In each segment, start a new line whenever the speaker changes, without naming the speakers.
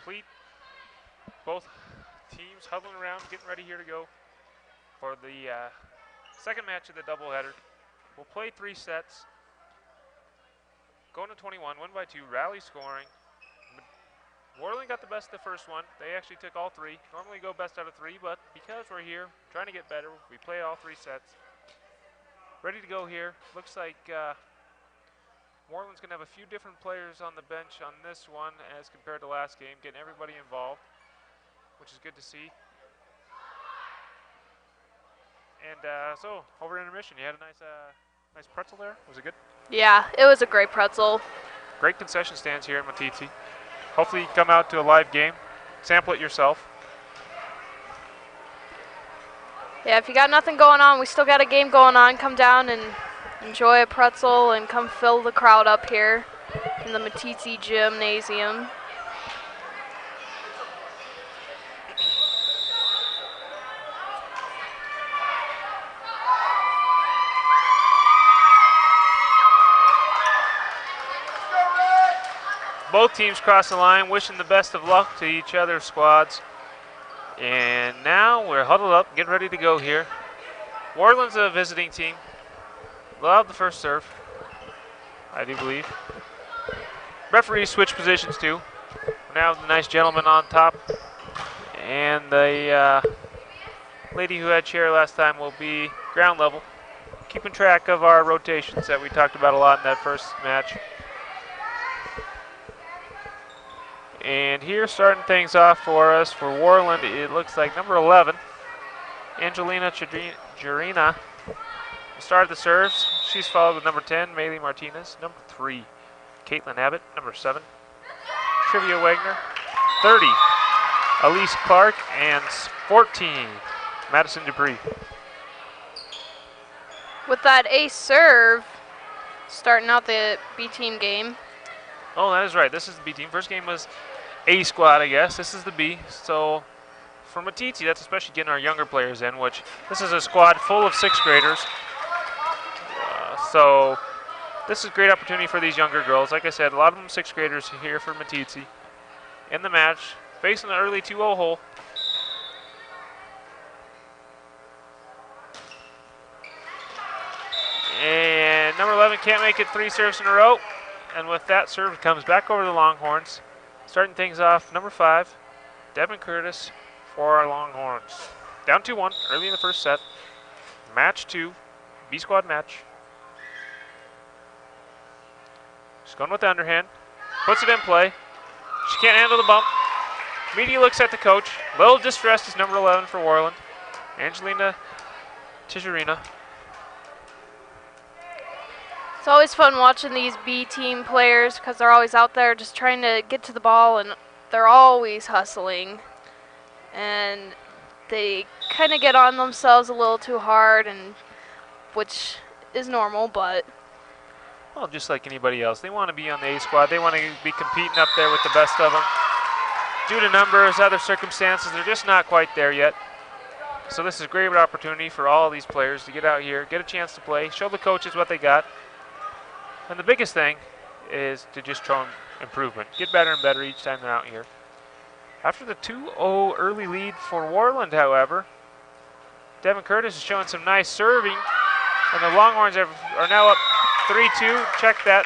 complete. Both teams huddling around, getting ready here to go for the second match of the doubleheader. We'll play 3 sets. Going to 21, win by 2, rally scoring. Worland got the best of the first one. They actually took all 3. Normally go best out of 3, but because we're here trying to get better, we play all 3 sets. Ready to go here. Looks like Worland's going to have a few different players on the bench on this one as compared to last game, getting everybody involved, which is good to see. And so, over intermission, you had a nice pretzel there. Was it good?
Yeah, it was a great pretzel.
Great concession stands here at Meeteetse. Hopefully you come out to a live game, sample it yourself.
Yeah, if you got nothing going on, we still got a game going on. Come down and enjoy a pretzel and come fill the crowd up here in the Meeteetse Gymnasium.
Both teams cross the line, wishing the best of luck to each other's squads. And now we're huddled up, getting ready to go here. Worland's a visiting team. Allowed the first serve, I do believe. Referees switch positions too. Now the nice gentleman on top. And the lady who had chair last time will be ground level. Keeping track of our rotations that we talked about a lot in that first match. And here, starting things off for us for Worland, it looks like number 11, Angelina Jarina, started the serves. She's followed with number 10, Maylee Martinez. Number 3, Caitlin Abbott. Number 7, Trivia Wagner. 30, Elise Clark. And 14, Madison Dupree.
With that ace serve, starting out the B team game.
Oh, that is right. This is the B team. First game was A squad, I guess. This is the B. So for Meeteetse, that's especially getting our younger players in, which this is a squad full of 6th graders. So this is a great opportunity for these younger girls. Like I said, a lot of them 6th graders here for Meeteetse in the match, facing the early 2-0 hole. And number 11 can't make it 3 serves in a row. And with that serve, comes back over the Longhorns. Starting things off, number 5, Devin Curtis for our Longhorns. Down 2-1 early in the first set. Match 2, B squad match. She's going with the underhand. Puts it in play. She can't handle the bump. Meeteetse looks at the coach. A little distressed is number 11 for Worland, Angelina Tijerina.
It's always fun watching these B team players because they're always out there just trying to get to the ball, and they're always hustling. And they kind of get on themselves a little too hard, and which is normal, but
well, just like anybody else, they want to be on the A squad. They want to be competing up there with the best of them. Due to numbers, other circumstances, they're just not quite there yet. So this is a great opportunity for all of these players to get out here, get a chance to play, show the coaches what they got. And the biggest thing is to just show improvement. Get better and better each time they're out here. After the 2-0 early lead for Worland, however, Devin Curtis is showing some nice serving. And the Longhorns are now up 3-2. Check that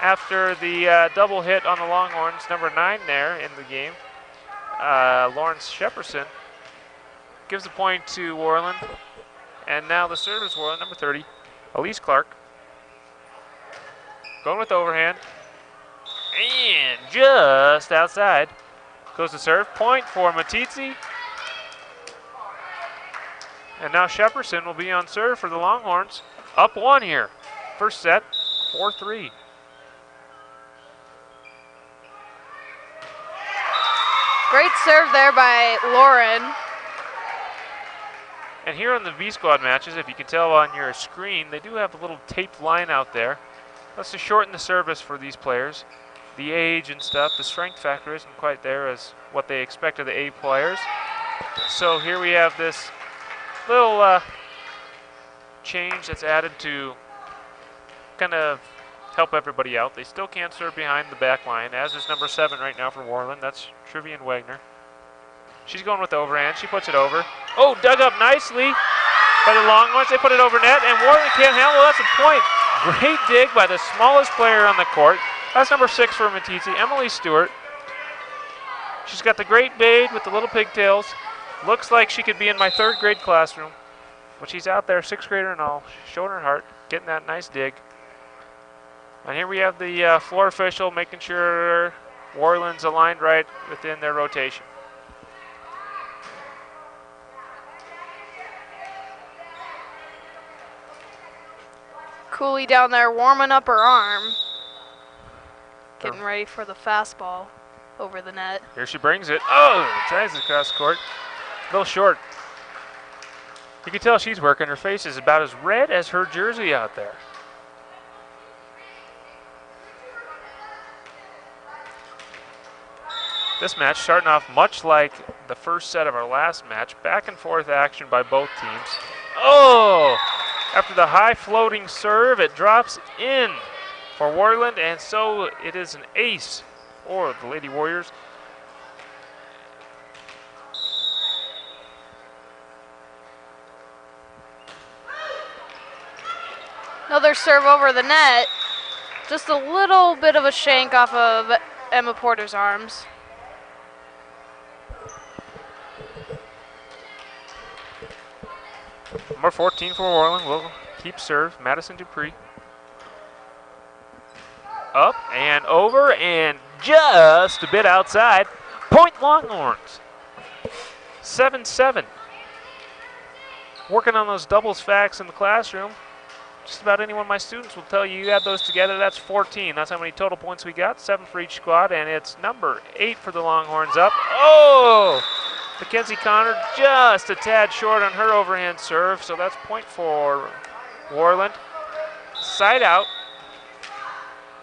after the double hit on the Longhorns. Number 9 there in the game, Lawrence Shepperson, gives the point to Worland. And now the serve is Worland, number 30, Elise Clark. Going with the overhand. And just outside goes the serve. Point for Meeteetse. And now Shepperson will be on serve for the Longhorns. Up 1 here. First set, 4-3.
great serve there by Lauren.
And here on the B squad matches, if you can tell on your screen, they do have a little taped line out there. That's to shorten the service for these players. The age and stuff, the strength factor isn't quite there as what they expect of the A players. So here we have this little change that's added to kind of help everybody out. They still can't serve behind the back line, as is number 7 right now for Worland. That's Trivian Wagner. She's going with the overhand. She puts it over. Oh, dug up nicely by the Longhorns. They put it over net, and Worland can't handle it. That's a point. Great dig by the smallest player on the court. That's number 6 for Meeteetse, Emily Stewart. She's got the great braid with the little pigtails. Looks like she could be in my 3rd grade classroom. But she's out there, 6th grader and all, showing her heart, getting that nice dig. And here we have the floor official making sure Worland's aligned right within their rotation.
Cooley down there warming up her arm. Getting ready for the fastball over the net.
Here she brings it. Oh, tries it across court. A little short. You can tell she's working. Her face is about as red as her jersey out there. This match starting off much like the first set of our last match. Back and forth action by both teams. Oh! After the high floating serve, it drops in for Worland, and so it is an ace for the Lady Warriors.
Another serve over the net. Just a little bit of a shank off of Emma Porter's arms.
Number 14 for Worland will keep serve. Madison Dupree. Up and over and just a bit outside. Point Longhorns. 7-7. Working on those doubles facts in the classroom. Just about any one of my students will tell you add those together, that's 14. That's how many total points we got, 7 for each squad, and it's number 8 for the Longhorns up. Oh! Mackenzie Connor just a tad short on her overhand serve, so that's point for Worland. Side out.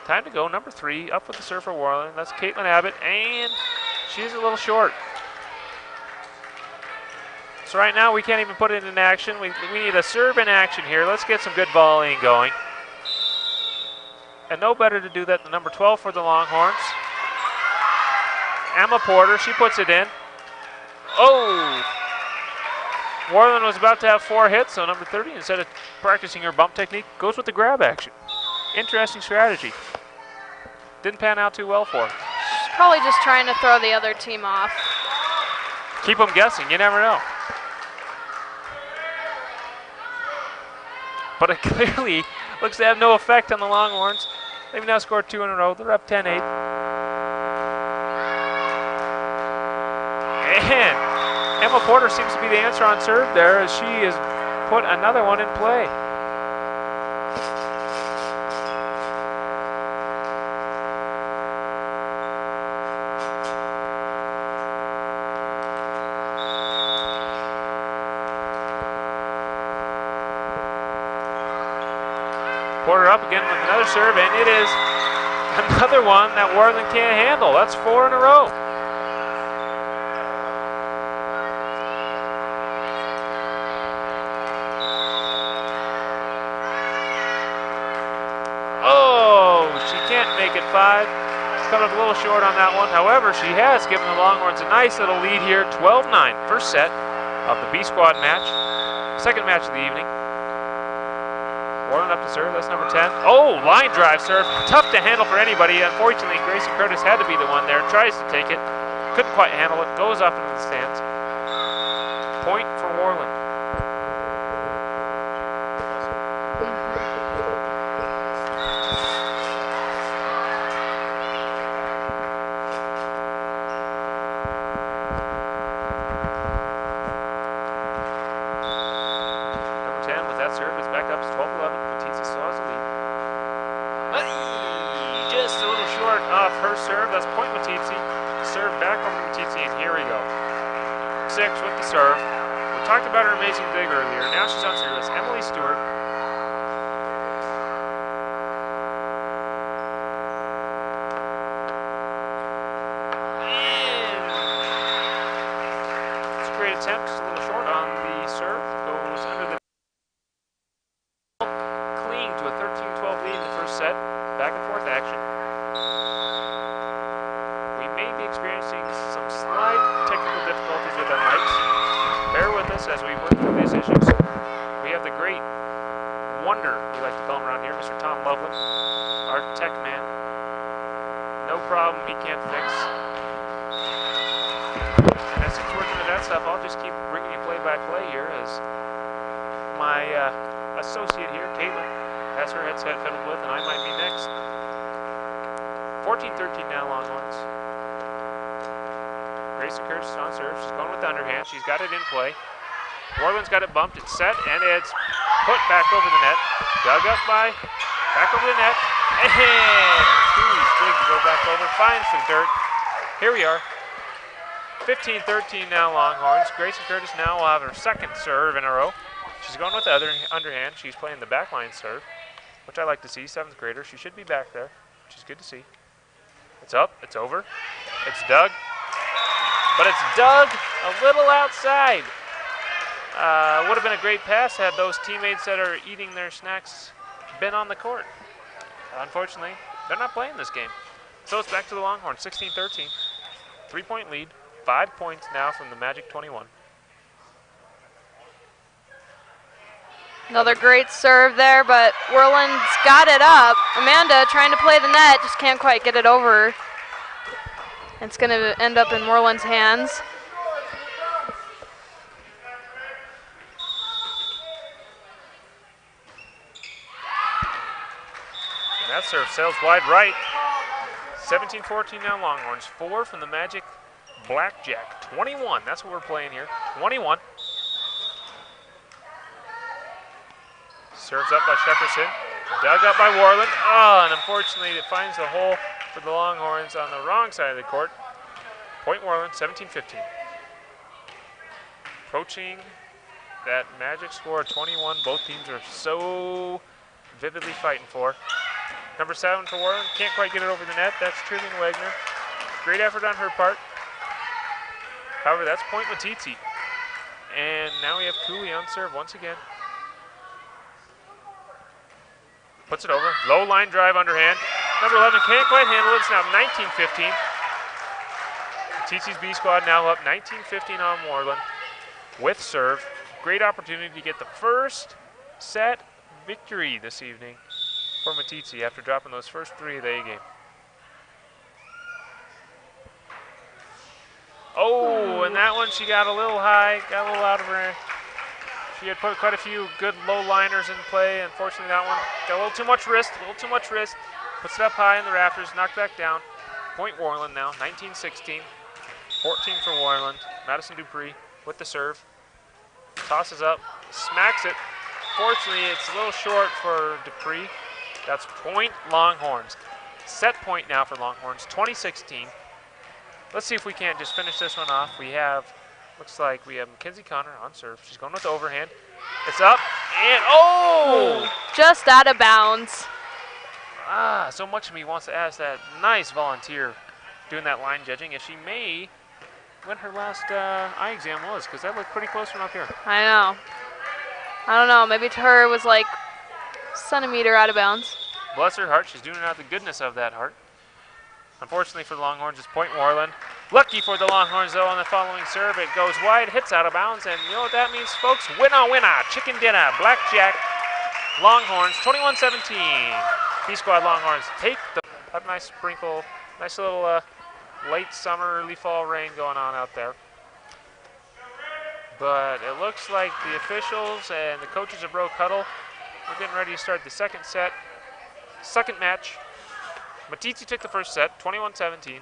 Time to go, number 3, up with the serve for Worland. That's Caitlin Abbott, and she's a little short. So right now we can't even put it in action. We need a serve in action here. Let's get some good volleying going. And no better to do that than number 12 for the Longhorns. Emma Porter, she puts it in. Oh! Worland was about to have 4 hits, so number 30, instead of practicing her bump technique, goes with the grab action. Interesting strategy. Didn't pan out too well for her.
She's probably just trying to throw the other team off.
Keep them guessing, you never know. But it clearly looks to have no effect on the Longhorns. They've now scored 2 in a row. They're up 10-8. And Emma Porter seems to be the answer on serve there as she has put another one in play. Porter up again with another serve, and it is another one that Worland can't handle. That's 4 in a row. Oh, she can't make it 5. She's coming up a little short on that one. However, she has given the Longhorns a nice little lead here, 12-9. First set of the B squad match. Second match of the evening. Worland up to serve, that's number 10. Oh, line drive serve. Tough to handle for anybody. Unfortunately, Gracie Curtis had to be the one there. Tries to take it. Couldn't quite handle it. Goes up into the stands. Point for Worland. Number 10 with that serve is back up to 12-11. Meeteetse still has the lead. Just a little short off her serve. That's point Meeteetse. Serve back over to Meeteetse, and here we go. 6 with the serve. We talked about her amazing dig earlier. Now she's on service. Emily Stewart. It's a great attempt. Just a little short on the serve. Goes under the clinging to a 13-12 lead in the first set. Back as we work through these issues. We have the great wonder, we like to call him around here, Mr. Tom Loveland, our tech man. No problem he can't fix. And as he's working on that stuff, I'll just keep bringing you play-by-play here as my associate here, Caitlin, has her headset fiddled with, and I might be next. 14-13 now, Longhorns. Grayson Curtis on serve. She's going with the underhand. She's got it in play. Worland's got it bumped. It's set, and it's put back over the net. Dug up by, back over the net. And Cooley's big to go back over. Finds some dirt. Here we are. 15-13 now, Longhorns. Grayson Curtis now will have her second serve in a row. She's going with the other underhand. She's playing the backline serve, which I like to see. 7th grader. She should be back there, which is good to see. It's up. It's over. It's dug. But it's dug a little outside. Would have been a great pass had those teammates that are eating their snacks been on the court. Unfortunately, they're not playing this game. So it's back to the Longhorns, 16-13. 3-point lead, 5 points now from the Magic 21.
Another great serve there, but Worland's got it up. Amanda trying to play the net, just can't quite get it over. It's going to end up in Worland's hands.
And that serve sails wide right. 17-14 now, Longhorns. 4 from the Magic Blackjack. 21, that's what we're playing here. 21. Serves up by Shepperson. Dug up by Worland. Oh, and unfortunately it finds the hole for the Longhorns on the wrong side of the court. Point Worland, 17-15. Approaching that Magic score of 21. Both teams are so vividly fighting for. Number 7 for Worland. Can't quite get it over the net. That's Trillian Wagner. Great effort on her part. However, that's point Meeteetse. And now we have Cooley on serve once again. Puts it over. Low line drive underhand. Number 11 can't quite handle it. It's now 19-15. Meeteetse's B squad now up 19-15 on Worland with serve. Great opportunity to get the first set victory this evening for Meeteetse after dropping those first 3 of the A game. Oh, and that one she got a little high, got a little out of her. She had put quite a few good low liners in play. Unfortunately, that one got a little too much wrist, Puts it up high in the rafters, knocked back down. Point Worland now, 19-16. 14 for Worland. Madison Dupree with the serve. Tosses up, smacks it. Fortunately, it's a little short for Dupree. That's point Longhorns. Set point now for Longhorns, 20-16. Let's see if we can't just finish this one off. We have, looks like we have Mackenzie Connor on serve. She's going with the overhand. It's up, and oh!
Just out of bounds.
So much of me wants to ask that nice volunteer doing that line judging if she may when her last eye exam was, because that looked pretty close from up here.
I know. I don't know, maybe to her it was like centimeter out of bounds.
Bless her heart, she's doing it out of the goodness of that heart. Unfortunately for the Longhorns, it's point Worland. Lucky for the Longhorns, though, on the following serve. It goes wide, hits out of bounds, and you know what that means, folks? Winner, winner, chicken dinner, blackjack, Longhorns, 21-17. B-Squad Longhorns take a nice sprinkle, nice little late summer, early fall rain going on out there. But it looks like the officials and the coaches have broke huddle. We're getting ready to start the second set, second match. Meeteetse took the first set, 21-17.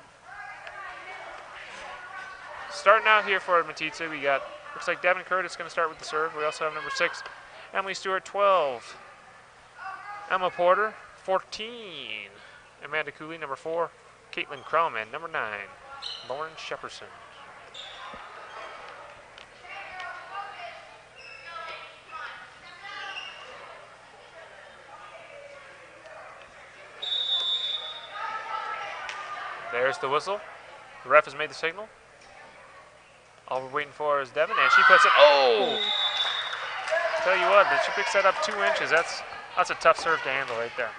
Starting out here for Meeteetse, we got, looks like Devin Curtis going to start with the serve. We also have number 6, Emily Stewart, 12. Emma Porter, 14. Amanda Cooley, number 4. Caitlin Crum, and number 9, Lauren Shepperson. There's the whistle. The ref has made the signal. All we're waiting for is Devin, and she puts it. Oh! Tell you what, she picks that up 2 inches. That's a tough serve to handle right there.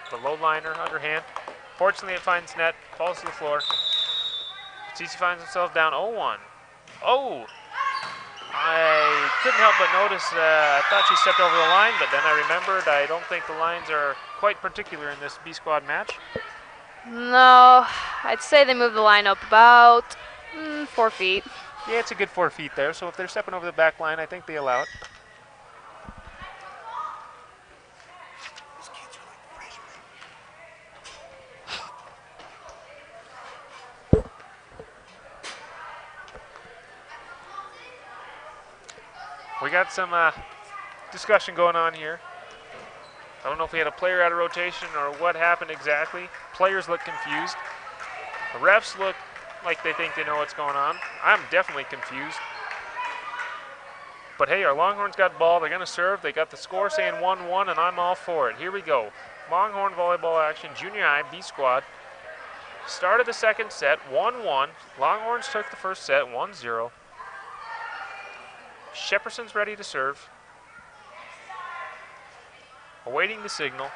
The low liner, underhand. Fortunately, it finds net, falls to the floor. Meeteetse finds himself down 0-1. Oh! I couldn't help but notice, I thought she stepped over the line, but then I remembered I don't think the lines are quite particular in this B squad match.
No, I'd say they moved the line up about 4 feet.
Yeah, it's a good 4 feet there, so if they're stepping over the back line, I think they allow it. We got some discussion going on here. I don't know if we had a player out of rotation or what happened exactly. Players look confused. The refs look like they think they know what's going on. I'm definitely confused. But hey, our Longhorns got the ball. They're going to serve. They got the score saying 1-1, and I'm all for it. Here we go. Longhorn volleyball action, junior high, B squad. Started the second set, 1-1. Longhorns took the first set, 1-0. Shepperson's ready to serve. Awaiting the signal.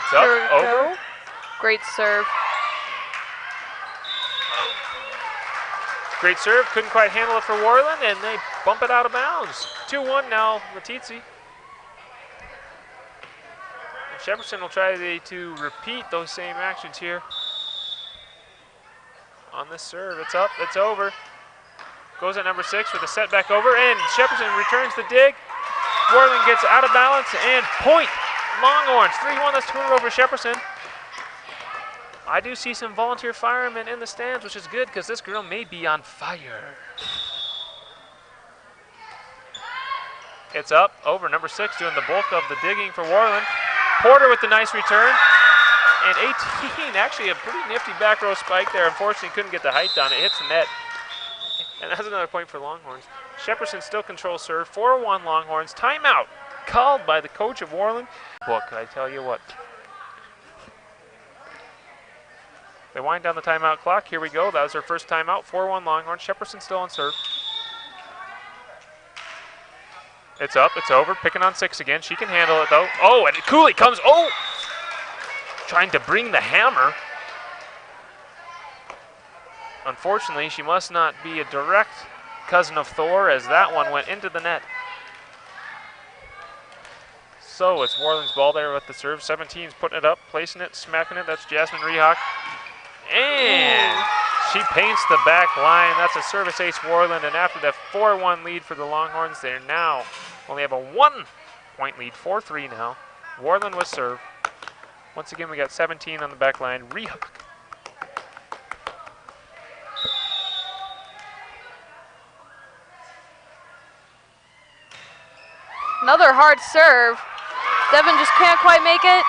It's up, over.
Great serve.
Great serve, couldn't quite handle it for Worland, and they bump it out of bounds. 2-1 now, Meeteetse. Shepperson will try to repeat those same actions here. On this serve, it's up, it's over. Goes at number 6 with a set back over, and Shepperson returns the dig. Worland gets out of balance, and point Longhorns. 3-1, let's turn it over to Shepperson. I do see some volunteer firemen in the stands, which is good because this girl may be on fire. It's up, over, number 6 doing the bulk of the digging for Worland. Porter with the nice return. And 18, actually a pretty nifty back row spike there. Unfortunately, couldn't get the height on it. Hits the net. And that's another point for Longhorns. Shepperson still controls serve. 4-1 Longhorns. Timeout called by the coach of Worland. Book, I tell you what. They wind down the timeout clock. Here we go. That was their first timeout. 4-1 Longhorns. Shepperson still on serve. It's up, it's over. Picking on 6 again. She can handle it though. Oh, and Cooley comes. Oh! Trying to bring the hammer. Unfortunately, she must not be a direct cousin of Thor, as that one went into the net. So it's Worland's ball there with the serve. 17's putting it up, placing it, smacking it. That's Jasmine Rehawk. And she paints the back line. That's a service ace Worland. And after the 4-1 lead for the Longhorns, they now only have a 1-point lead, 4-3 now. Worland with serve. Once again, we got 17 on the back line. Rehawk.
Another hard serve. Devin just can't quite make it.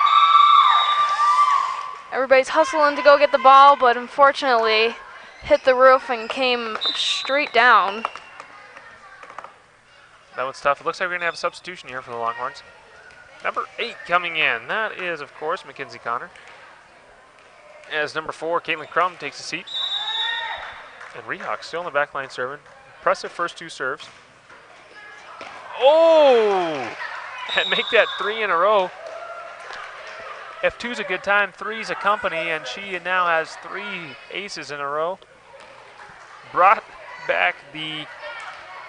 Everybody's hustling to go get the ball, but unfortunately hit the roof and came straight down.
That one's tough. It looks like we're going to have a substitution here for the Longhorns. Number 8 coming in. That is, of course, Mackenzie Connor. As number 4, Caitlin Crum takes a seat. And Rehawk still in the back line serving. Impressive first 2 serves. Oh! And make that 3 in a row. If 2's a good time, 3's a company, and she now has 3 aces in a row. Brought back the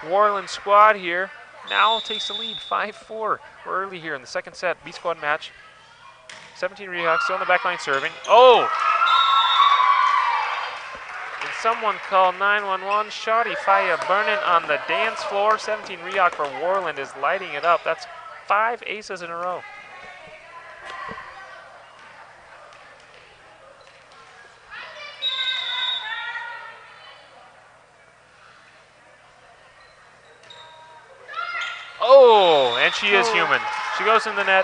Worland squad here. Now takes the lead, 5-4. We're early here in the second set, B squad match. 17 Rehawk still on the back line serving. Oh! And someone call 911. Shoddy fire burning on the dance floor. 17 Rehawk for Worland is lighting it up. That's 5 aces in a row. Oh, and she is human. She goes in the net,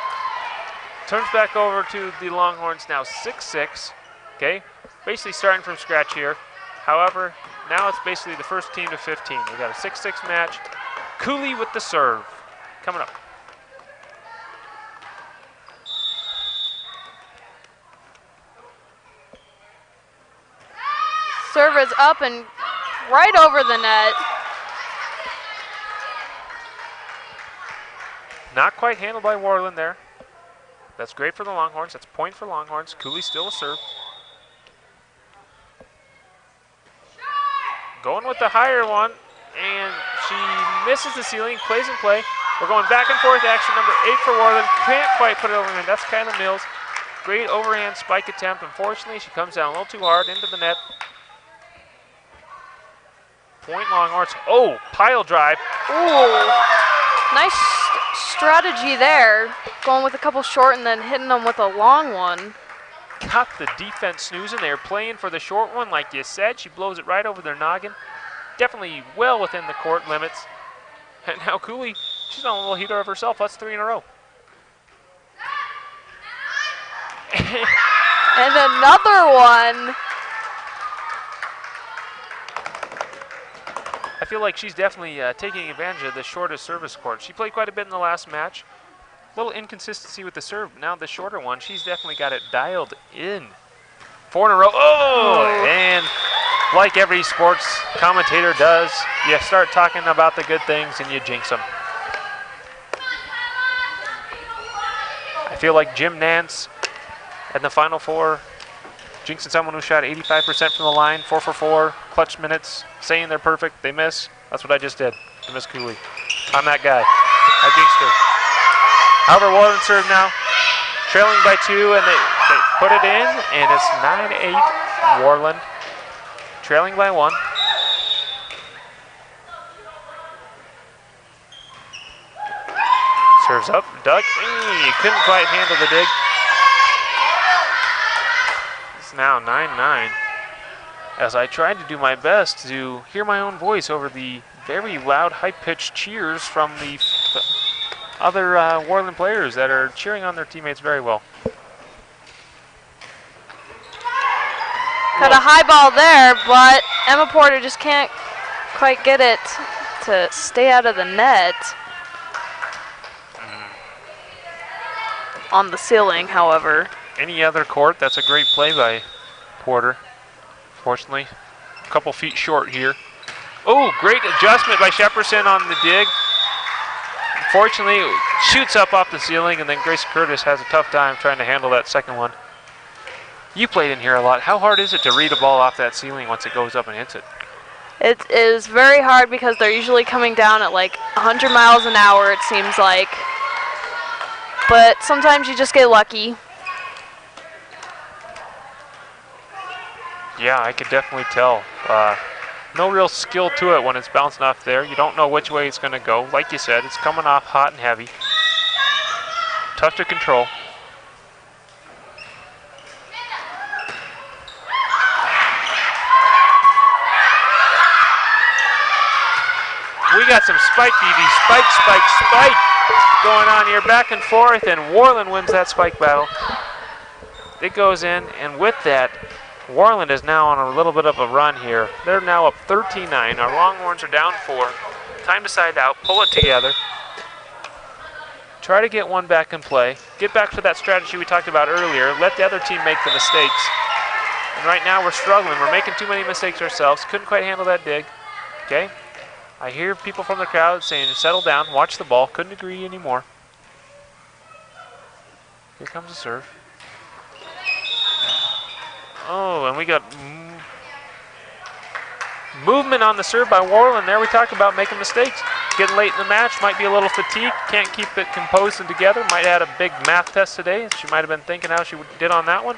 turns back over to the Longhorns, now 6-6. Okay, basically starting from scratch here. However, now it's basically the first team to 15. We got a 6-6 match. Cooley with the serve. Coming up.
Serve is up and right over the net.
Not quite handled by Worland there. That's great for the Longhorns. That's point for Longhorns. Cooley still a serve. Going with the higher one, and she misses the ceiling, plays and play. We're going back and forth action, number 8 for Worland. Can't quite put it over in. That's Kyla Mills. Great overhand spike attempt. Unfortunately, she comes down a little too hard into the net. Point Longhorns. Oh, pile drive.
Ooh, nice strategy there. Going with a couple short and then hitting them with a long one.
Got the defense snoozing. They're playing for the short one, like you said. She blows it right over their noggin. Definitely well within the court limits. And now Cooley, she's on a little heater of herself. That's 3 in a row.
And another one.
I feel like she's definitely taking advantage of the shortest service court. She played quite a bit in the last match. A little inconsistency with the serve. Now the shorter one, she's definitely got it dialed in. 4 in a row. Oh! And like every sports commentator does, you start talking about the good things and you jinx them. I feel like Jim Nance in the Final Four, jinxing someone who shot 85% from the line, 4 for 4, clutch minutes, saying they're perfect, they miss. That's what I just did to Miss Cooley. I'm that guy. I jinxed her. However, Worland serve now, trailing by 2, and they put it in, and it's 9-8 Worland, trailing by 1. Serves up, duck, couldn't quite handle the dig. It's now 9-9. As I tried to do my best to hear my own voice over the very loud, high-pitched cheers from the other Worland players that are cheering on their teammates very well.
Got a high ball there, but Emma Porter just can't quite get it to stay out of the net. On the ceiling, however.
Any other court, that's a great play by Porter. Fortunately, a couple feet short here. Oh, great adjustment by Shepperson on the dig. Unfortunately, it shoots up off the ceiling, and then Grace Curtis has a tough time trying to handle that second one. You played in here a lot. How hard is it to read a ball off that ceiling once it goes up and hits it?
It is very hard because they're usually coming down at like 100 miles an hour, it seems like. But sometimes you just get lucky.
Yeah, I could definitely tell. No real skill to it when it's bouncing off there. You don't know which way it's going to go. Like you said, it's coming off hot and heavy. Tough to control. We got some spike, BB. Spike, spike, spike going on here, back and forth, and Worland wins that spike battle. It goes in, and with that, Worland is now on a little bit of a run here. They're now up 13-9. Our Longhorns are down 4. Time to side out, pull it together. Try to get one back in play. Get back to that strategy we talked about earlier. Let the other team make the mistakes. And right now we're struggling. We're making too many mistakes ourselves. Couldn't quite handle that dig. Okay? I hear people from the crowd saying, settle down, watch the ball. Couldn't agree anymore. Here comes the serve. Oh, and we got movement on the serve by Worland there. We talked about making mistakes. Getting late in the match, might be a little fatigued, can't keep it composed and together. Might have had a big math test today. She might have been thinking how she did on that one.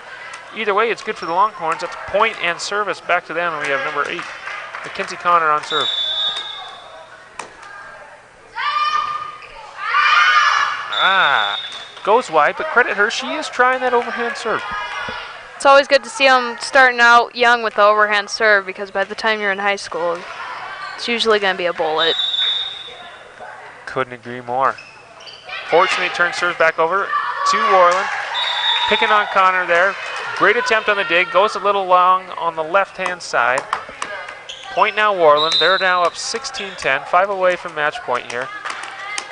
Either way, it's good for the Longhorns. That's point and service back to them, and we have number 8, Mackenzie Connor on serve. Goes wide, but credit her, she is trying that overhand serve.
It's always good to see them starting out young with the overhand serve, because by the time you're in high school, it's usually going to be a bullet.
Couldn't agree more. Fortunately, turns serve back over to Worland. Picking on Connor there. Great attempt on the dig. Goes a little long on the left-hand side. Point now Worland. They're now up 16-10. 5 away from match point here.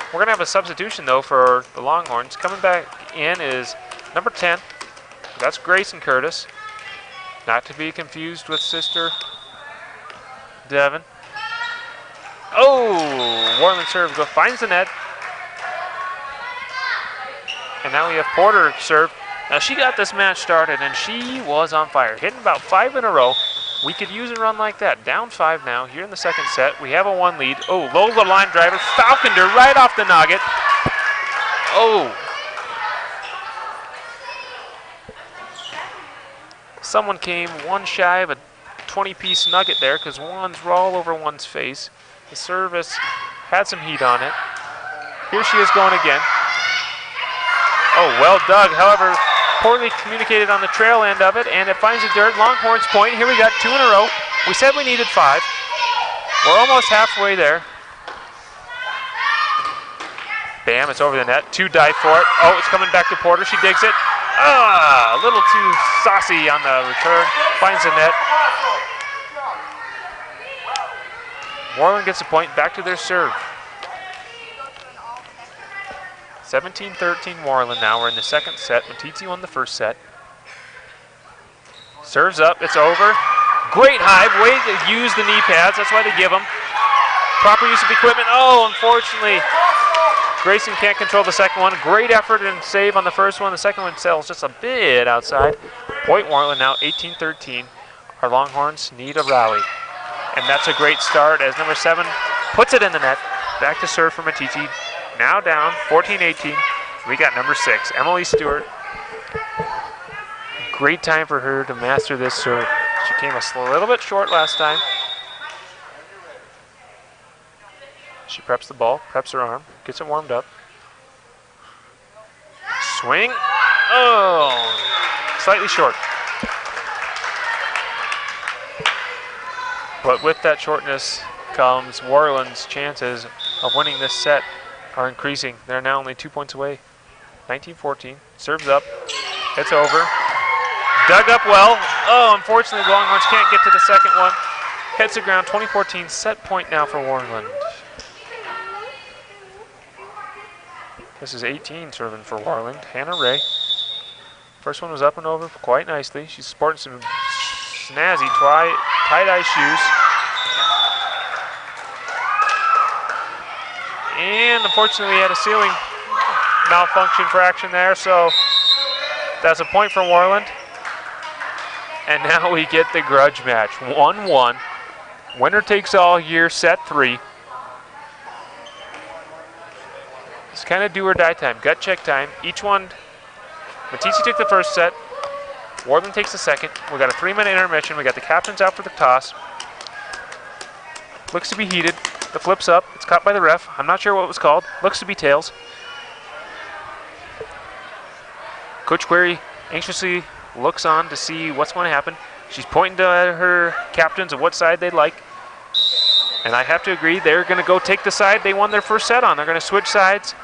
We're going to have a substitution, though, for the Longhorns. Coming back in is number 10. That's Grayson Curtis. Not to be confused with sister Devin. Oh, Worland serve finds the net. And now we have Porter serve. Now she got this match started and she was on fire. Hitting about 5 in a row. We could use a run like that. Down 5 now here in the second set. We have a 1 lead. Oh, low the line driver. Falconed her right off the nugget. Oh. Someone came one shy of a 20-piece nugget there because one's all over one's face. The service had some heat on it. Here she is going again. Oh, well dug. However, poorly communicated on the trail end of it, and it finds the dirt. Longhorns point. Here we got 2 in a row. We said we needed 5. We're almost halfway there. Bam, it's over the net. 2 dive for it. Oh, it's coming back to Porter. She digs it. Ah, a little too saucy on the return. Finds the net. Worland gets a point. Back to their serve. 17-13 Worland now. We're in the second set. Meeteetse won the first set. Serves up. It's over. Great hive. Way to use the knee pads. That's why they give them. Proper use of equipment. Oh, unfortunately, Grayson can't control the second one. Great effort and save on the first one. The second one sells just a bit outside. Point Worland now 18-13. Our Longhorns need a rally. And that's a great start as number 7 puts it in the net. Back to serve for Meeteetse. Now down 14-18. We got number 6, Emily Stewart. Great time for her to master this serve. She came a little bit short last time. She preps the ball, preps her arm, gets it warmed up. Swing. Oh, slightly short. But with that shortness comes Worland's chances of winning this set are increasing. They're now only 2 points away. 19-14. Serves up. It's over. Dug up well. Oh, unfortunately, the Longhorns can't get to the second one. Hits the ground. 20-14. Set point now for Worland. This is 18 serving for Worland. Hannah Ray. First one was up and over quite nicely. She's sporting some snazzy tie-dye shoes. And unfortunately, we had a ceiling malfunction fraction there, so that's a point for Worland. And now we get the grudge match. 1-1. Winner takes all here, set 3. It's kind of do or die time, gut check time. Each one, Meeteetse took the first set. Worland takes the second. We got a 3-minute intermission. We got the captains out for the toss. Looks to be heated. The flip's up. It's caught by the ref. I'm not sure what it was called. Looks to be tails. Coach Query anxiously looks on to see what's going to happen. She's pointing to her captains of what side they'd like. And I have to agree, they're going to go take the side they won their first set on. They're going to switch sides.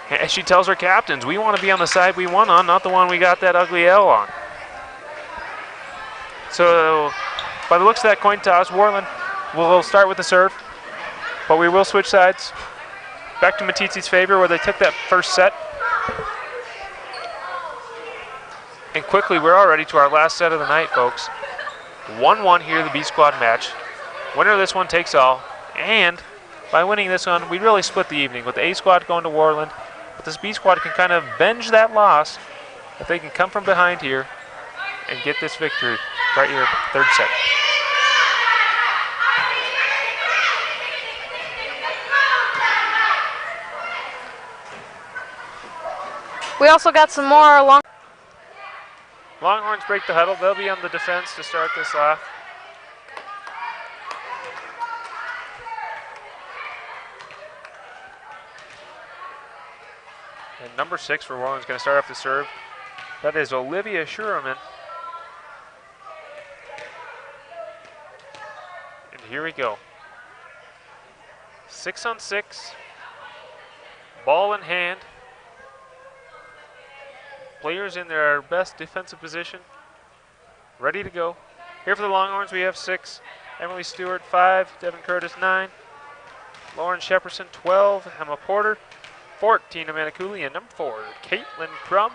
As she tells her captains, we want to be on the side we won on, not the one we got that ugly L on. So, by the looks of that coin toss, Worland will start with the serve, but we will switch sides. Back to Meeteetse's favor where they took that first set. And quickly, we're already to our last set of the night, folks. 1-1 here, the B squad match. Winner of this one takes all. And by winning this one, we really split the evening with the A squad going to Worland. But this B squad can kind of avenge that loss if they can come from behind here and get this victory right here, third set.
We also got some more
Longhorns break the huddle. They'll be on the defense to start this off. And number 6 for Worland is going to start off the serve. That is Olivia Schurman. And here we go. 6-on-6. Ball in hand. Players in their best defensive position. Ready to go. Here for the Longhorns, we have 6. Emily Stewart, 5. Devin Curtis, 9. Lauren Shepperson, 12. Emma Porter, 14. Amanda Cooley, and number 4, Caitlin Crum.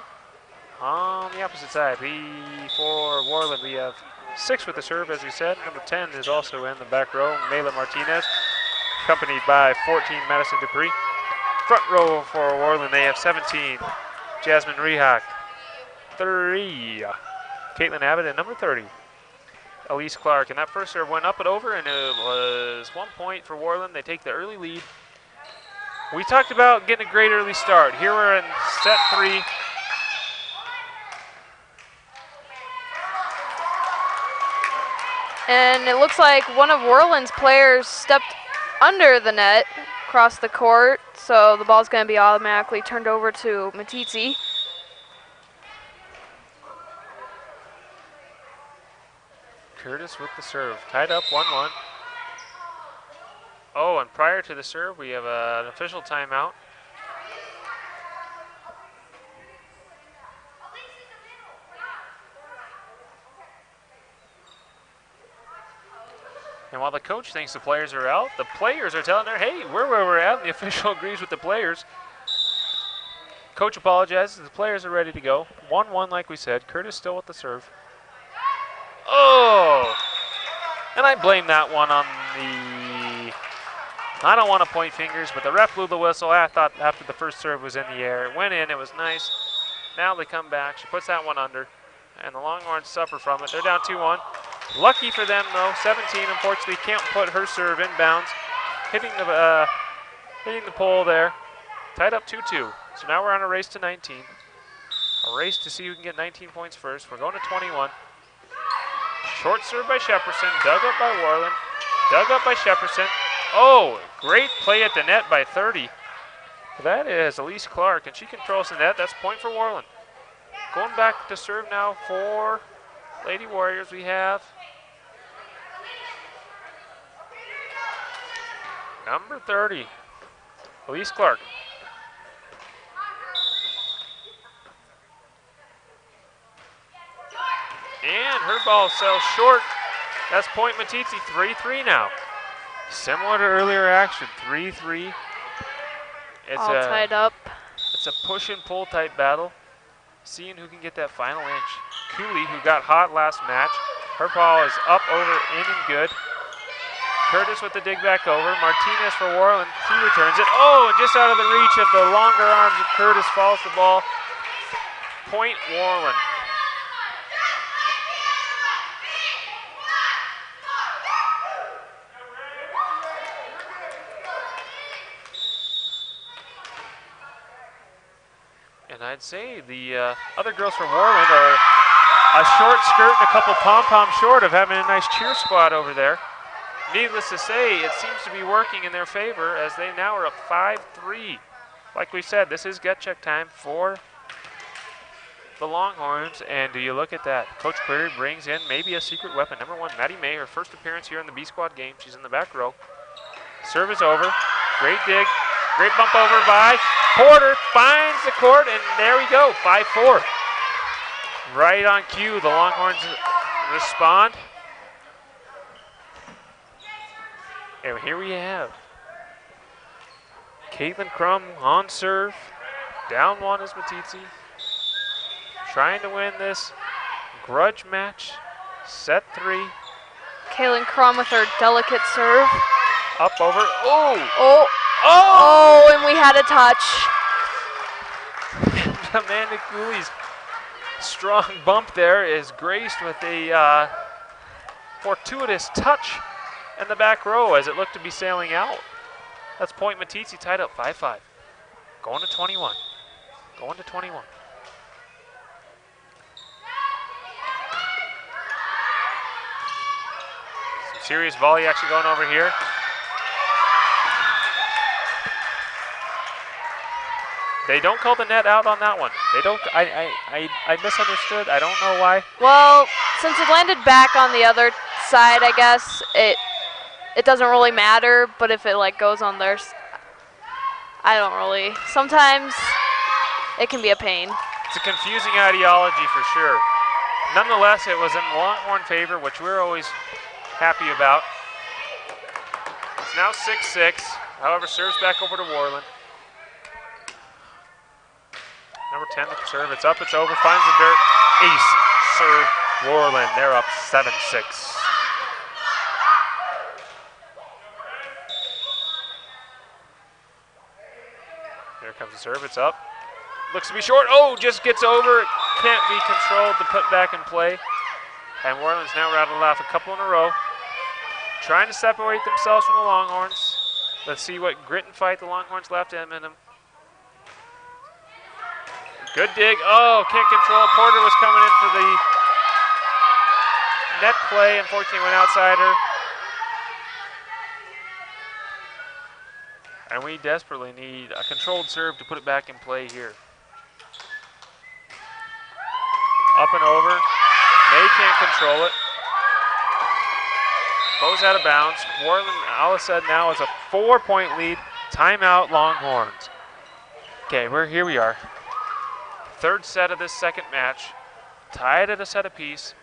On the opposite side, for Worland, we have 6 with the serve, as we said. Number 10 is also in the back row, Mayla Martinez, accompanied by 14, Madison Dupree. front row for Worland. They have 17. Jasmine Rehak, 3. Caitlin Abbott at number 30. Elise Clark, and that first serve went up and over, and it was 1 point for Worland. They take the early lead. We talked about getting a great early start. Here we're in set 3.
And it looks like one of Worland's players stepped under the net across the court, so the ball's going to be automatically turned over to Meeteetse.
Curtis with the serve, tied up 1-1. Oh, and prior to the serve, we have an official timeout. And while the coach thinks the players are out, the players are telling her, hey, we're where we're at, and the official agrees with the players. Coach apologizes, the players are ready to go. 1-1 like we said, Curtis still with the serve. Oh! And I blame that one on the, I don't want to point fingers, but the ref blew the whistle. I thought after the first serve was in the air. It went in, it was nice. Now they come back, she puts that one under, and the Longhorns suffer from it. They're down 2-1. Lucky for them though, 17 unfortunately can't put her serve inbounds. Hitting the pole there. Tied up 2-2. So now we're on a race to 19. A race to see who can get 19 points first. We're going to 21. Short serve by Shepperson, dug up by Worland, dug up by Shepperson. Oh, great play at the net by 30. That is Elise Clark, and she controls the net. That's point for Worland. Going back to serve now for Lady Warriors, we have number 30, Elise Clark. And her ball sells short. That's point Meeteetse, 3-3 now. Similar to earlier action, 3-3. It's
all tied up.
It's a push and pull type battle. Seeing who can get that final inch. Cooley, who got hot last match. Her ball is up, over, in, and good. Curtis with the dig back over. Martinez for Worland. He returns it. Oh, and just out of the reach of the longer arms of Curtis falls the ball. Point Worland. And I'd say the other girls from Worland are a short skirt and a couple pom-poms short of having a nice cheer squad over there. Needless to say, it seems to be working in their favor as they now are up 5-3. Like we said, this is get check time for the Longhorns. And do you look at that? Coach Cleary brings in maybe a secret weapon. Number 1, Maddie May, her first appearance here in the B squad game. She's in the back row. Serve is over. Great dig. Great bump over by Porter, finds the court, and there we go, 5-4. Right on cue, the Longhorns respond. And here we have Caitlin Crum on serve. Down 1 is Meeteetse. Trying to win this grudge match, set 3.
Caitlin Crum with her delicate serve.
Up over, oh!
Oh! Oh, and we had a touch.
Amanda Cooley's strong bump there is graced with a fortuitous touch in the back row as it looked to be sailing out. That's point Meeteetse, tied up 5-5. Going to 21. Going to 21. Some serious volley action going over here. They don't call the net out on that one. They don't. I misunderstood. I don't know why.
Well, since it landed back on the other side, I guess it doesn't really matter. But if it like goes on theirs, I don't really. Sometimes it can be a pain.
It's a confusing ideology for sure. Nonetheless, it was in Longhorn favor, which we're always happy about. It's now 6-6. However, serves back over to Worland. Number 10 to serve. It's up, it's over, finds the dirt. Ace serve Worland. They're up 7-6. serve, it's up. Looks to be short. Oh, just gets over. Can't be controlled to put back in play. And Worland's now rattled off a couple in a row. Trying to separate themselves from the Longhorns. Let's see what grit and fight the Longhorns left in them. Good dig. Oh, can't control. Porter was coming in for the net play. Unfortunately, went outside her. And we desperately need a controlled serve to put it back in play here. Up and over. May can't control it. Goes out of bounds. Worland, all of a sudden now is a 4-point lead. Timeout, Longhorns. Okay, here we are. Third set of this second match. Tied at a set apiece.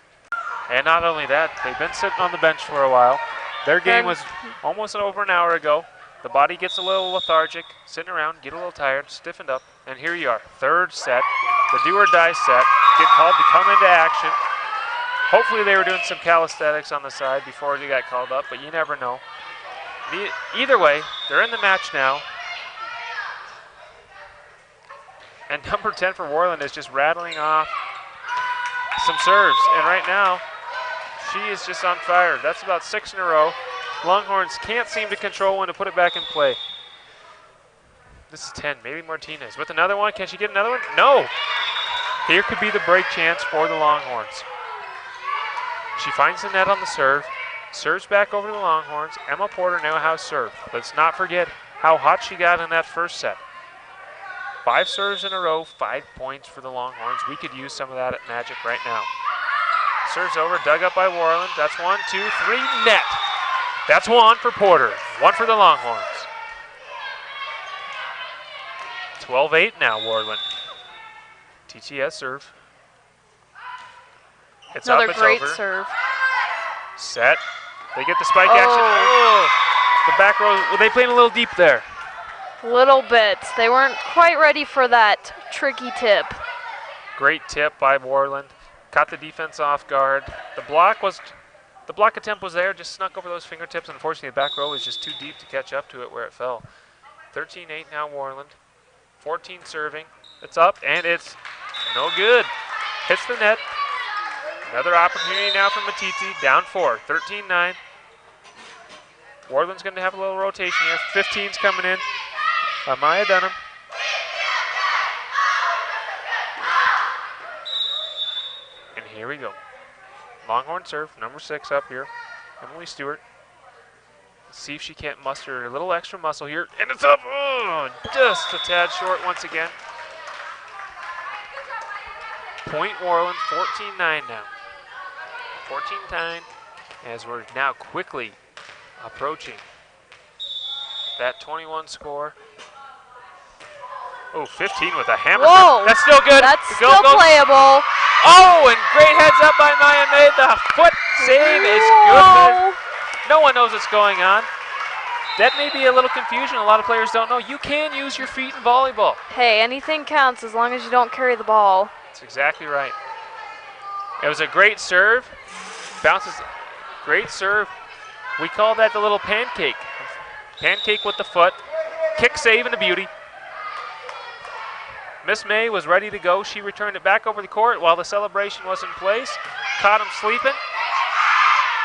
And not only that, they've been sitting on the bench for a while. Their game was almost over an hour ago. The body gets a little lethargic, sitting around, get a little tired, stiffened up. And here you are, third set. The do or die set. Get called to come into action. Hopefully they were doing some calisthenics on the side before they got called up, but you never know. Either way, they're in the match now. And number 10 for Worland is just rattling off some serves. And right now, she is just on fire. That's about 6 in a row. Longhorns can't seem to control when to put it back in play. This is 10, maybe Martinez with another one. Can she get another one? No. Here could be the break chance for the Longhorns. She finds the net on the serve, serves back over to the Longhorns. Emma Porter now has serve. Let's not forget how hot she got in that first set. 5 serves in a row, 5 points for the Longhorns. We could use some of that at Magic right now. Serves over, dug up by Worland. That's 1, 2, 3, net. That's 1 for Porter, 1 for the Longhorns. 12-8 now, Worland. TTS serve. It's
another
up, it's
great
over.
serve.
Set. They get the spike action. Oh, the back row. Well, they played a little deep there.
Little bit. They weren't quite ready for that tricky tip.
Great tip by Worland. Caught the defense off guard. The block attempt was there, just snuck over those fingertips. Unfortunately, the back row was just too deep to catch up to it where it fell. 13-8 now, Worland. 14 serving. It's up, and it's no good. Hits the net. Another opportunity now from Meeteetse, down 4, 13-9. Worland's going to have a little rotation here. 15's coming in. Amaya Dunham. And here we go. Longhorn serve, number 6 up here. Emily Stewart. Let's see if she can't muster a little extra muscle here. And it's up. Oh, just a tad short once again. Point Worland, 14-9 now. 14-9 as we're now quickly approaching that 21 score. Oh, 15 with a hammer.
Whoa.
That's still good.
That's
go,
still
go.
playable.
Oh, and great heads up by Maya May. The foot save is good. No one knows what's going on. That may be a little confusion. A lot of players don't know. You can use your feet in volleyball.
Hey, anything counts as long as you don't carry the ball.
That's exactly right. It was a great serve. Bounces, great serve. We call that the little pancake. Pancake with the foot. Kick save and a beauty. Miss May was ready to go. She returned it back over the court while the celebration was in place. Caught him sleeping.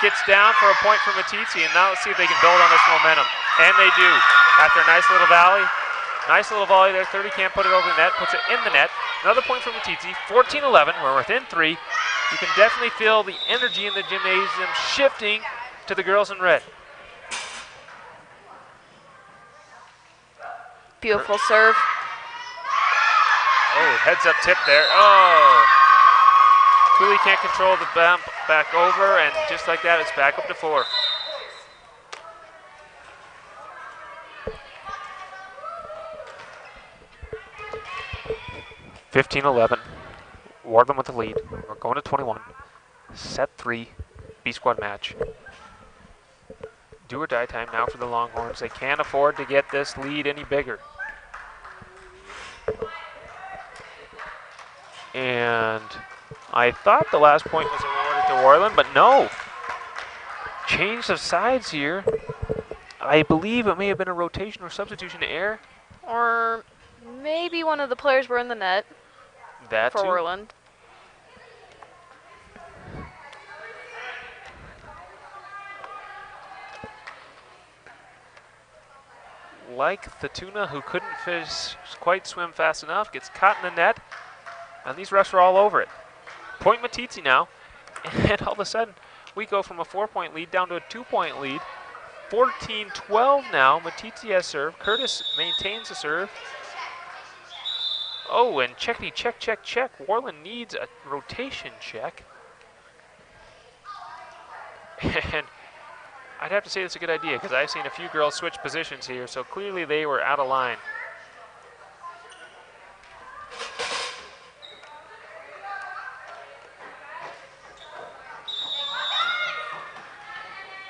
Gets down for a point for Meeteetse, and now let's see if they can build on this momentum. And they do. After a nice little volley. Nice little volley there. 30 can't put it over the net. Puts it in the net. Another point for Meeteetse. 14-11. We're within 3. You can definitely feel the energy in the gymnasium shifting to the girls in red.
Beautiful serve.
Oh, heads up tip there. Oh. Cooley can't control the bump back over, and just like that, it's back up to 4. (15-11). Worland with the lead. We're going to 21. Set 3, B squad match. Do or die time now for the Longhorns. They can't afford to get this lead any bigger. And I thought the last point was awarded to Worland, but no. Change of sides here. I believe it may have been a rotation or substitution error.
Or maybe one of the players were in the net
That
for
too.
Worland.
Like the tuna who couldn't quite swim fast enough, gets caught in the net, and these refs are all over it. Point Meeteetse now, and all of a sudden we go from a 4-point lead down to a 2-point lead. 14-12 now. Meeteetse has serve. Curtis maintains the serve. Oh, and check. Worland needs a rotation check. And I'd have to say it's a good idea because I've seen a few girls switch positions here, so clearly they were out of line.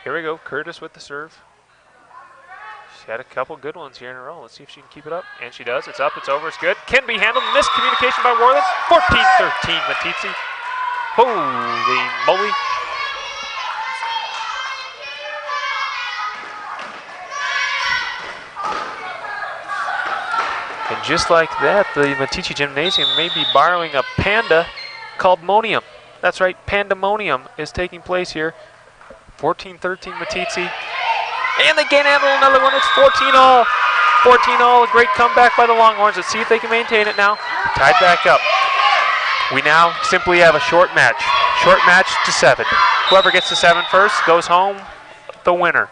Here we go, Curtis with the serve. She had a couple good ones here in a row. Let's see if she can keep it up. And she does. It's up, it's over, it's good. Can be handled. Miscommunication by Worland. 14-13 Meeteetse. Holy moly. And just like that, the Meeteetse Gymnasium may be borrowing a panda called Monium. That's right, pandemonium is taking place here. 14-13 Meeteetse. And they can't handle another one. It's 14-all. 14-all, a great comeback by the Longhorns. Let's see if they can maintain it now. Tied back up. We now simply have a short match. Short match to 7. Whoever gets to 7 first goes home the winner.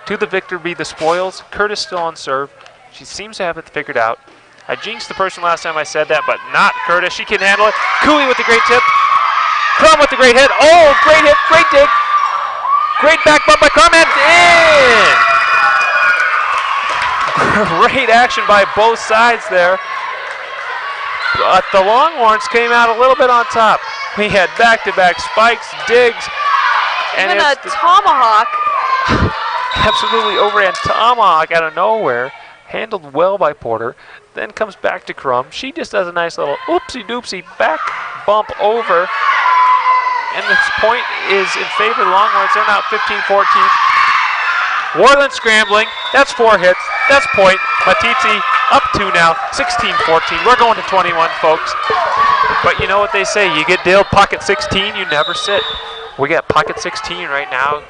To the victor be the spoils. Curtis still on serve. She seems to have it figured out. I jinxed the person last time I said that, but not Curtis. She can handle it. Cooley with the great tip. Crum with the great hit. Oh, great hit, great dig. Great back bump by Crum and in! Great action by both sides there. But the Longhorns came out a little bit on top. We had back-to-back spikes, digs, and
even a tomahawk.
Absolutely overhand tomahawk out of nowhere. Handled well by Porter. Then comes back to Crum. She just does a nice little oopsie-doopsie back bump over. And this point is in favor of the Longhorns. They're now 15-14. Worland scrambling. That's 4 hits. That's point. Meeteetse up 2 now. 16-14. We're going to 21, folks. But you know what they say. You get dealt pocket 16, you never sit. We got pocket 16 right now.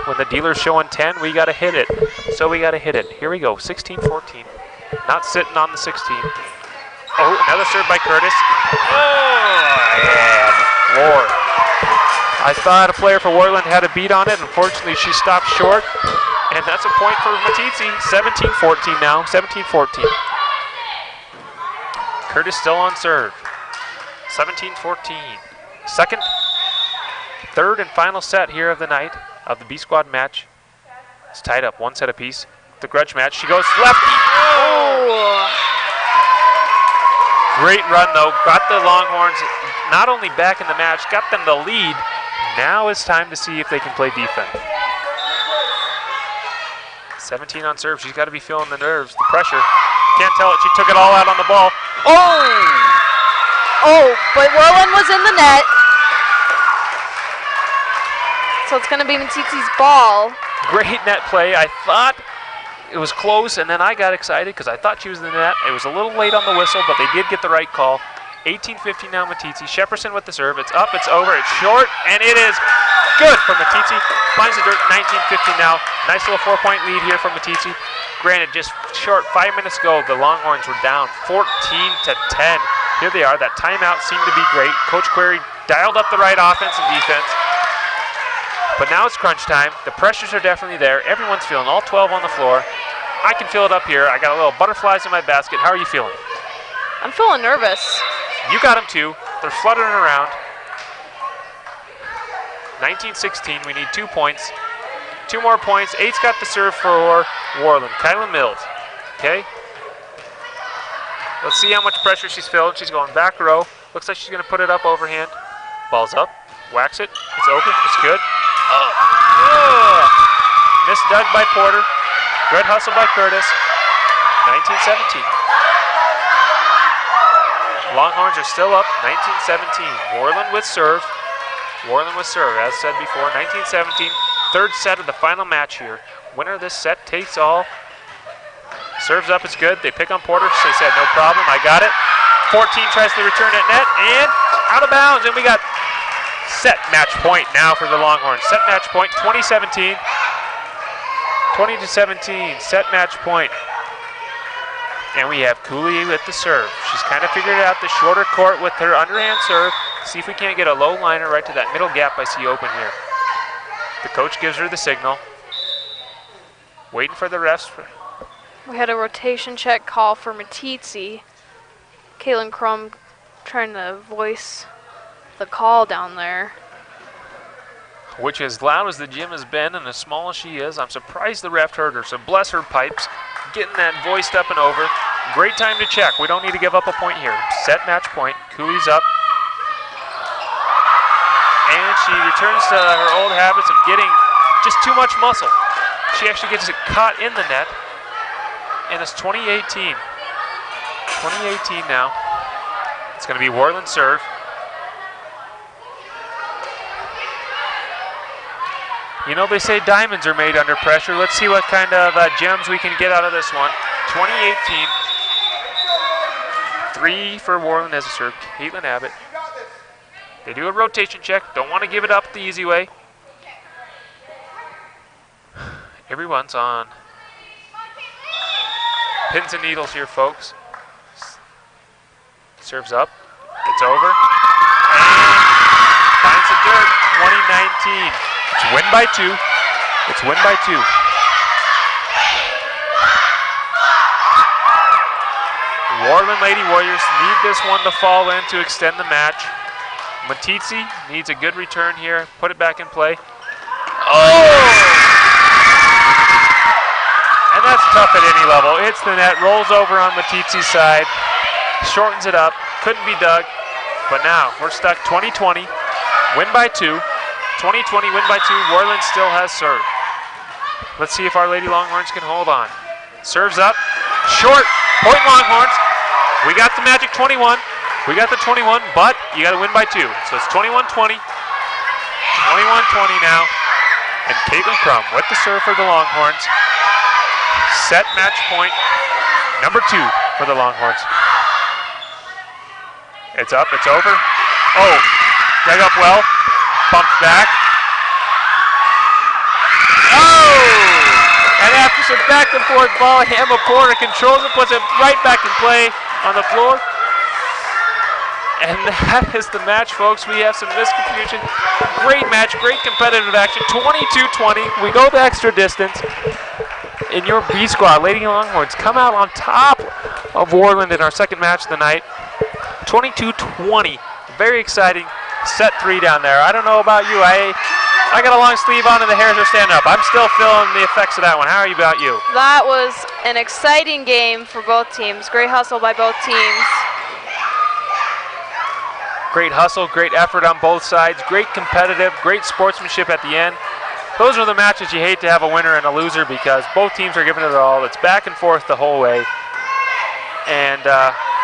When the dealer's showing 10, we got to hit it. So we got to hit it. Here we go. 16-14. Not sitting on the 16. Oh, another serve by Curtis. Oh, yeah, Lord. I thought a player for Worland had a beat on it. Unfortunately, she stopped short. And that's a point for Meeteetse. 17-14 now. 17-14. Curtis still on serve. 17-14. Third and final set here of the night of the B squad match. It's tied up 1 set apiece. The grudge match. She goes left. Oh! Great run though. Got the Longhorns not only back in the match, got them the lead. Now it's time to see if they can play defense. 17 on serve. She's got to be feeling the nerves, the pressure. Can't tell it. She took it all out on the ball. Oh!
Oh, but Worland was in the net. So it's going to be Meeteetse's ball.
Great net play. I thought it was close, and then I got excited because I thought she was in the net. It was a little late on the whistle, but they did get the right call. 18-15 now Meeteetse. Shepperson with the serve. It's up, it's over, it's short, and it is good for Meeteetse. Finds the dirt. 19-15 now. Nice little 4-point lead here for Meeteetse. Granted, just short 5 minutes ago, the Longhorns were down 14-10. Here they are. That timeout seemed to be great. Coach Query dialed up the right offense and defense. But now it's crunch time. The pressures are definitely there. Everyone's feeling all 12 on the floor. I can feel it up here. I got a little butterflies in my basket. How are you feeling?
I'm feeling nervous.
You got them too. They're fluttering around. 19-16. We need 2 points. 2 more points. 8's got the serve for Worland. Kylan Mills. Okay. Let's see how much pressure she's feeling. She's going back row. Looks like she's going to put it up overhand. Ball's up. Whacks it. It's open. It's good. Missed dug by Porter. Good hustle by Curtis. 19-17. Longhorns are still up. 19-17. Worland with serve. Worland with serve, as said before. 19-17. Third set of the final match here. Winner of this set takes all. Serves up is good. They pick on Porter. They said, no problem, I got it. 14 tries to return at net, and out of bounds. And we got set match point now for the Longhorns. Set match point, 20-17. 20-17, set match point. And we have Cooley with the serve. She's kind of figured out the shorter court with her underhand serve. See if we can't get a low liner right to that middle gap I see open here. The coach gives her the signal. Waiting for the refs.
We had a rotation check call for Meeteetse. Caitlin Crum trying to voice the call down there.
Which, as loud as the gym has been and as small as she is, I'm surprised the ref heard her. So bless her pipes, getting that voiced up and over. Great time to check. We don't need to give up a point here. Set match point. Cooley's up. And she returns to her old habits of getting just too much muscle. She actually gets it caught in the net. And it's 2018. 2018 now. It's going to be Worland serve. You know, they say diamonds are made under pressure. Let's see what kind of gems we can get out of this one. 2018. 3 for Worland as a serve. Caitlin Abbott. They do a rotation check. Don't want to give it up the easy way. Everyone's on pins and needles here, folks. Serves up. It's over. And finds the dirt. 2019. It's win by 2. It's win by 2. Worland Lady Warriors need this one to fall in to extend the match. Meeteetse needs a good return here. Put it back in play. Oh! And that's tough at any level. Hits the net, rolls over on Meeteetse's side, shortens it up. Couldn't be dug. But now we're stuck 20-20. Win by 2. 20-20, win by 2. Worland still has serve. Let's see if our Lady Longhorns can hold on. Serves up. Short. Point Longhorns. We got the magic 21. We got the 21, but you got to win by 2. So it's 21-20. 21-20 now. And Caitlin Crum with the serve for the Longhorns. Set match point number 2 for the Longhorns. It's up, it's over. Oh, dug up well. Bumped back. Oh! And after some back and forth ball, Emma Porter controls it, puts it right back in play on the floor. And that is the match, folks. We have some misconfusion. Great match, great competitive action. 22-20. We go the extra distance. In your B squad, Lady Longhorns come out on top of Worland in our second match of the night. 22-20. Very exciting. Set 3 down there. I don't know about you. I got a long sleeve on and the hairs are standing up. I'm still feeling the effects of that one. How are you about you?
That was an exciting game for both teams. Great hustle by both teams.
Great hustle, great effort on both sides. Great competitive, great sportsmanship at the end. Those are the matches you hate to have a winner and a loser because both teams are giving it all. It's back and forth the whole way. And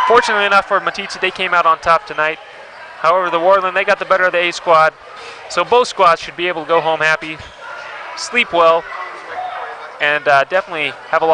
fortunately enough for Meeteetse, they came out on top tonight. However, the Worland, they got the better of the A squad. So both squads should be able to go home happy, sleep well, and definitely have a lot